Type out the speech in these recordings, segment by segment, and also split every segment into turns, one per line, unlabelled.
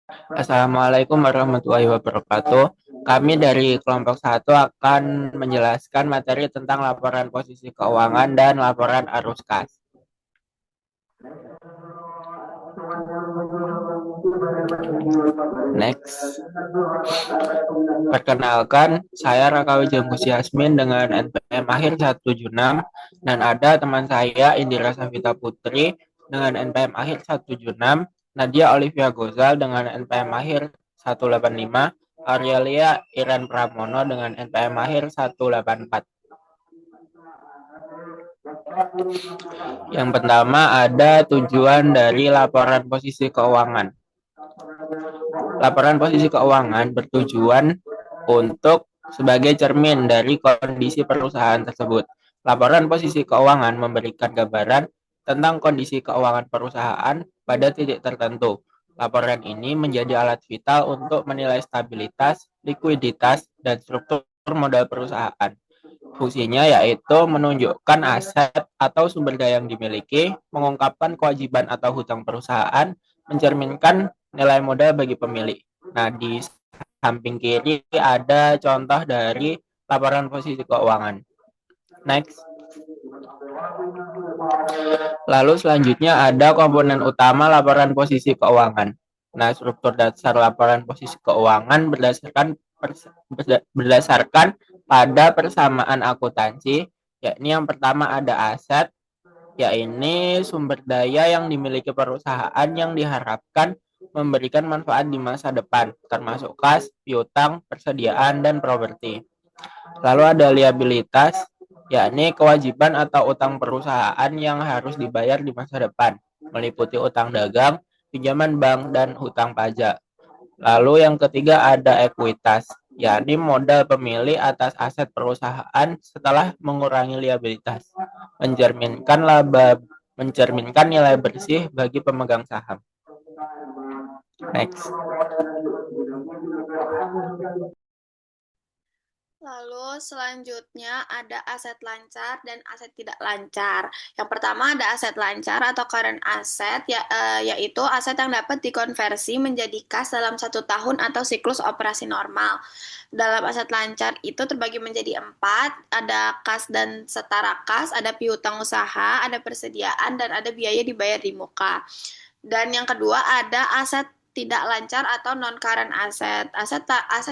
Assalamualaikum warahmatullahi wabarakatuh. Kami dari kelompok satu akan menjelaskan materi tentang laporan posisi keuangan dan laporan arus kas. Next. Perkenalkan, saya Raka Wijangkusi Yasmin dengan NPM akhir 176 dan ada teman saya Indira Safita Putri dengan NPM akhir 176, Nadia Olivia Gozal dengan NPM akhir 185, Aurelia Iran Pramono dengan NPM akhir 184. Yang pertama ada tujuan dari laporan posisi keuangan. Laporan posisi keuangan bertujuan untuk sebagai cermin dari kondisi perusahaan tersebut. Laporan posisi keuangan memberikan gambaran tentang kondisi keuangan perusahaan pada titik tertentu. Laporan ini menjadi alat vital untuk menilai stabilitas, likuiditas, dan struktur modal perusahaan. Fungsinya yaitu menunjukkan aset atau sumber daya yang dimiliki, mengungkapkan kewajiban atau hutang perusahaan, mencerminkan nilai modal bagi pemilik. Nah, di samping kiri ada contoh dari laporan posisi keuangan. Next. Lalu selanjutnya ada komponen utama laporan posisi keuangan. Nah, struktur dasar laporan posisi keuangan berdasarkan pada persamaan akuntansi, yakni yang pertama ada aset, yakni sumber daya yang dimiliki perusahaan yang diharapkan memberikan manfaat di masa depan, termasuk kas, piutang, persediaan, dan properti. Lalu ada liabilitas, yakni kewajiban atau utang perusahaan yang harus dibayar di masa depan, meliputi utang dagang, pinjaman bank, dan hutang pajak. Lalu yang ketiga ada ekuitas, yakni modal pemilik atas aset perusahaan setelah mengurangi liabilitas, mencerminkan nilai bersih bagi pemegang saham. Next.
Lalu selanjutnya ada aset lancar dan aset tidak lancar. Yang pertama ada aset lancar atau current asset, yaitu aset yang dapat dikonversi menjadi kas dalam 1 tahun atau siklus operasi normal. Dalam aset lancar itu terbagi menjadi 4, ada kas dan setara kas, ada piutang usaha, ada persediaan, dan ada biaya dibayar di muka. Dan yang kedua ada aset tidak lancar atau non-current asset. Aset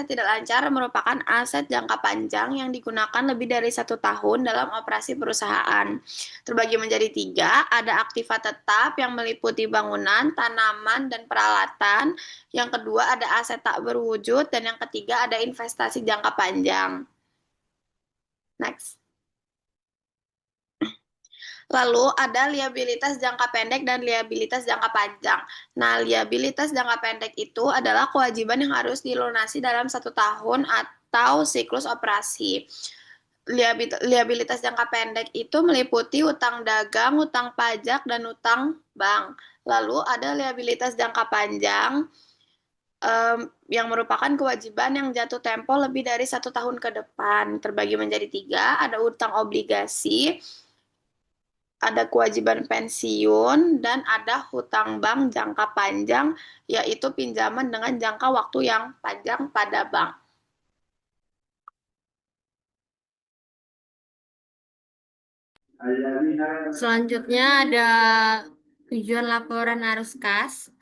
tidak lancar merupakan aset jangka panjang yang digunakan lebih dari 1 tahun dalam operasi perusahaan. Terbagi menjadi 3, ada aktiva tetap yang meliputi bangunan, tanaman, dan peralatan. Yang kedua ada aset tak berwujud, dan yang ketiga ada investasi jangka panjang. Next. Lalu ada liabilitas jangka pendek dan liabilitas jangka panjang. Nah, liabilitas jangka pendek itu adalah kewajiban yang harus dilunasi dalam 1 tahun atau siklus operasi. Liabilitas jangka pendek itu meliputi utang dagang, utang pajak, dan utang bank. Lalu ada liabilitas jangka panjang yang merupakan kewajiban yang jatuh tempo lebih dari 1 tahun ke depan. Terbagi menjadi 3, ada utang obligasi, ada kewajiban pensiun, dan ada hutang bank jangka panjang, yaitu pinjaman dengan jangka waktu yang panjang pada bank.
Selanjutnya ada tujuan laporan arus kas.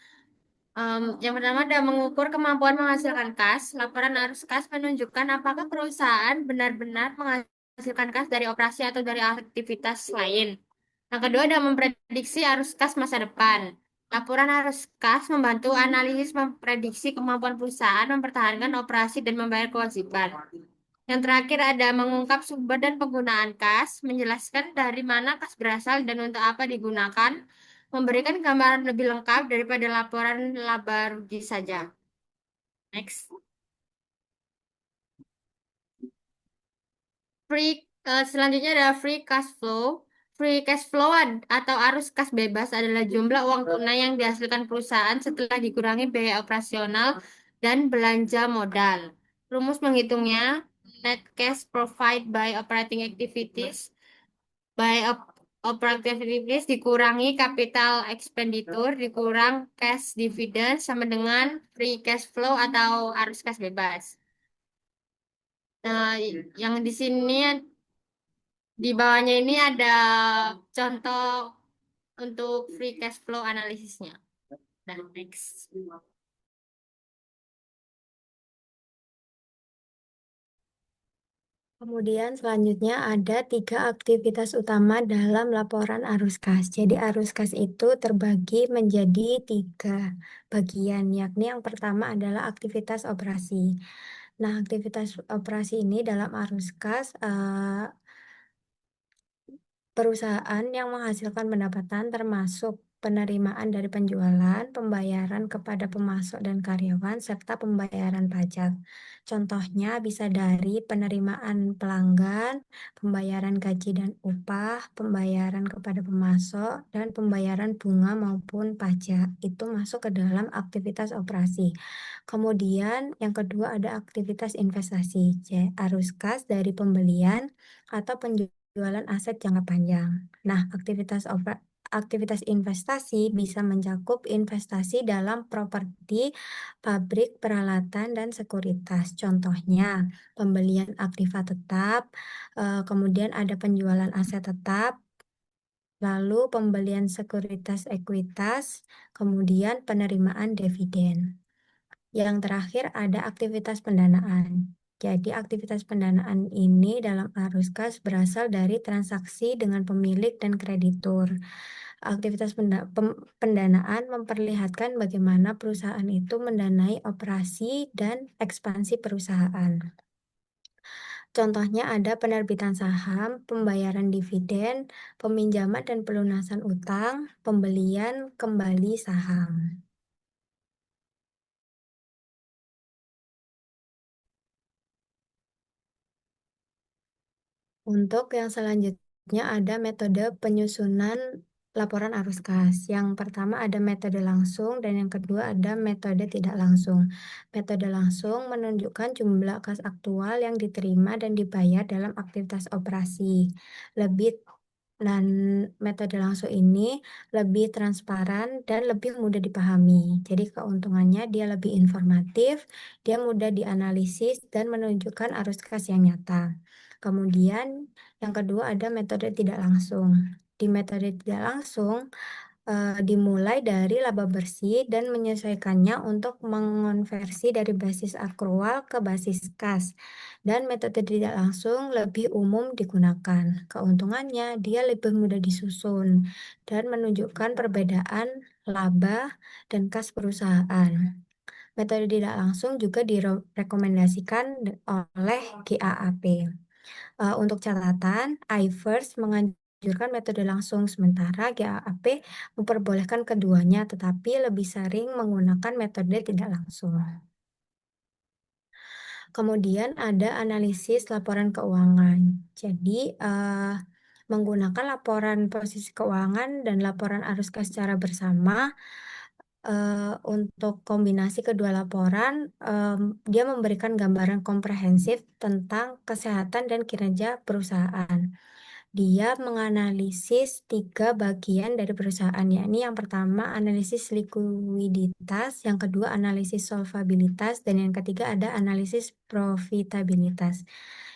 Yang pertama ada mengukur kemampuan menghasilkan kas. Laporan arus kas menunjukkan apakah perusahaan benar-benar menghasilkan kas dari operasi atau dari aktivitas lain. Yang kedua ada memprediksi arus kas masa depan. Laporan arus kas membantu analisis memprediksi kemampuan perusahaan mempertahankan operasi dan membayar kewajiban. Yang terakhir ada mengungkap sumber dan penggunaan kas, menjelaskan dari mana kas berasal dan untuk apa digunakan, memberikan gambaran lebih lengkap daripada laporan laba rugi saja. Next. Selanjutnya ada free cash flow. Free cash flow atau arus kas bebas adalah jumlah uang tunai yang dihasilkan perusahaan setelah dikurangi biaya operasional dan belanja modal. Rumus menghitungnya net cash provided by operating activities by operating dikurangi capital expenditure dikurang cash dividend sama dengan free cash flow atau arus kas bebas. Nah, yang di sini di bawahnya ini ada contoh untuk free cash flow analisisnya. Dan next.
Kemudian selanjutnya ada 3 aktivitas utama dalam laporan arus kas. Jadi arus kas itu terbagi menjadi 3 bagian, yakni yang pertama adalah aktivitas operasi. Nah, aktivitas operasi ini dalam arus kas perusahaan yang menghasilkan pendapatan termasuk penerimaan dari penjualan, pembayaran kepada pemasok dan karyawan, serta pembayaran pajak. Contohnya bisa dari penerimaan pelanggan, pembayaran gaji dan upah, pembayaran kepada pemasok, dan pembayaran bunga maupun pajak. Itu masuk ke dalam aktivitas operasi. Kemudian yang kedua ada aktivitas investasi, arus kas dari pembelian atau penjualan aset jangka panjang. Nah, aktivitas investasi bisa mencakup investasi dalam properti, pabrik, peralatan, dan sekuritas. Contohnya, pembelian aktiva tetap, kemudian ada penjualan aset tetap, lalu pembelian sekuritas ekuitas, kemudian penerimaan dividen. Yang terakhir ada aktivitas pendanaan. Jadi aktivitas pendanaan ini dalam arus kas berasal dari transaksi dengan pemilik dan kreditur. Aktivitas pendanaan memperlihatkan bagaimana perusahaan itu mendanai operasi dan ekspansi perusahaan. Contohnya ada penerbitan saham, pembayaran dividen, peminjaman dan pelunasan utang, pembelian kembali saham. Untuk yang selanjutnya ada metode penyusunan laporan arus kas. Yang pertama ada metode langsung dan yang kedua ada metode tidak langsung. Metode langsung menunjukkan jumlah kas aktual yang diterima dan dibayar dalam aktivitas operasi. Dan metode langsung ini lebih transparan dan lebih mudah dipahami. Jadi keuntungannya dia lebih informatif, dia mudah dianalisis dan menunjukkan arus kas yang nyata. Kemudian yang kedua ada metode tidak langsung. Di metode tidak langsung dimulai dari laba bersih dan menyesuaikannya untuk mengonversi dari basis akrual ke basis kas. Dan metode tidak langsung lebih umum digunakan. Keuntungannya dia lebih mudah disusun dan menunjukkan perbedaan laba dan kas perusahaan. Metode tidak langsung juga direkomendasikan oleh GAAP. Untuk catatan, iFirst menganjurkan metode langsung, sementara GAAP memperbolehkan keduanya, tetapi lebih sering menggunakan metode tidak langsung. Kemudian ada analisis laporan keuangan. Jadi, menggunakan laporan posisi keuangan dan laporan arus kas secara bersama, untuk kombinasi kedua laporan, dia memberikan gambaran komprehensif tentang kesehatan dan kinerja perusahaan. Dia menganalisis 3 bagian dari perusahaan, yakni yang pertama analisis likuiditas, yang kedua analisis solvabilitas, dan yang ketiga ada analisis profitabilitas.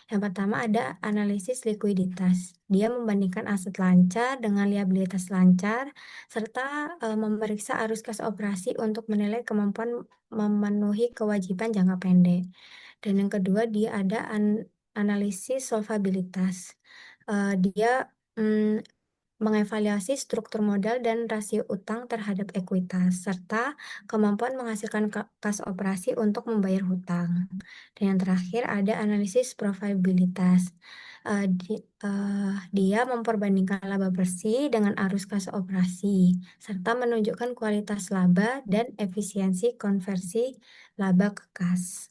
Yang pertama ada analisis likuiditas. Dia membandingkan aset lancar dengan liabilitas lancar, serta memeriksa arus kas operasi untuk menilai kemampuan memenuhi kewajiban jangka pendek. Dan yang kedua dia ada analisis solvabilitas. Dia mengevaluasi struktur modal dan rasio utang terhadap ekuitas, serta kemampuan menghasilkan kas operasi untuk membayar hutang. Dan yang terakhir ada analisis profitabilitas. Dia memperbandingkan laba bersih dengan arus kas operasi, serta menunjukkan kualitas laba dan efisiensi konversi laba ke kas.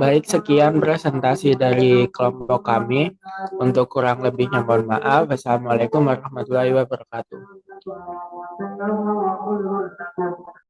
Baik, sekian presentasi dari kelompok kami. Untuk kurang lebihnya mohon maaf. Wassalamualaikum warahmatullahi wabarakatuh.